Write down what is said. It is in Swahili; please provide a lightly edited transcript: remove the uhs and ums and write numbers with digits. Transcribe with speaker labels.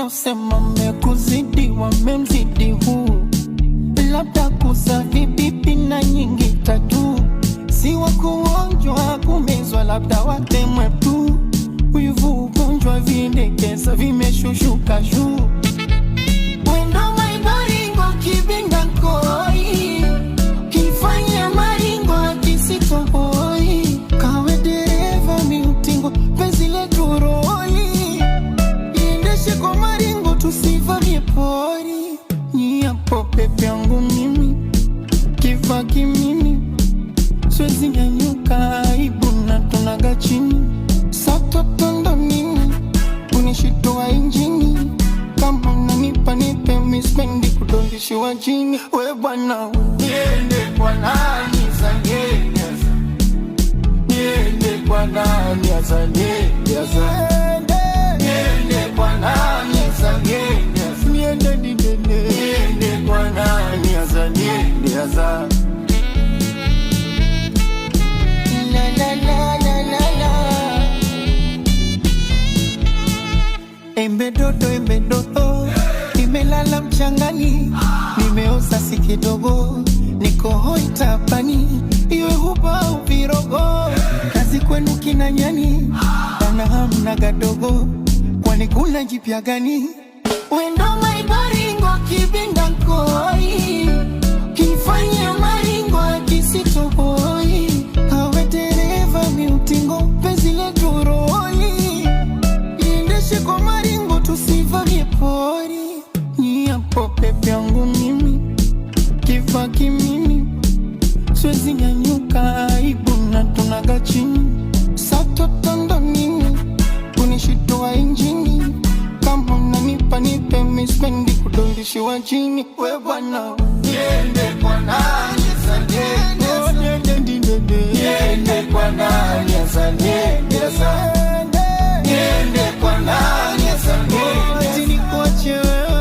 Speaker 1: wanaosema mekuzidi wamemzidi huu, labda kuza vibibi na nyingi tatu, si wa kuonjwa kumezwa, labda watemwe tu. Wivu ugonjwa vindekeza vimeshushuka juu. Wendo maibaringo kibinda koi, kifanya maringo kisitohoi. Kawe dereva miutingo penzi letu roli, iendeshe kwa maringo tusivamie pori. Nyiapo pepe yangu mimi, kifa kimimi, siwezi nyanyuka aibu na tunaga chini. Satotondo mimi, unishitoa injini, kama unanipa nipe mispendi kudondishiwa jini. We bwana uniende kwa nani zanyenyeza, niende kwa nani azanyenyeza, niende kwa nani azanyenyeza, niende niende kwa nani azanyenyeza. La la la la la la. Embe dodo, nimelala mchangani, nimeoza si kidogo, niko hoi tapani, iwe huba au virogo. Kazi kwenu kina nyani, ana hamna gadogo, kwani kuna jipya gani? Wendo maibaringo kibinda koi, kifanya maringo kisitohoi. Kawe dereva miutingo penzi letu roli, iendeshe kwa maringo tusivamie pori. Nyiapo pepe yangu mimi, kifa kimimi, siwezi nyanyuka aibu na tunaga chini. Satotondo mimi, unishitoa injini, kama unanipa nipe mispendi kudondishiwa jini. We bwana niende kwa nani azanyenyeza, niende kwa nani azanyenyeza, niende kwa nani azanyenyeza, nikuache wewe.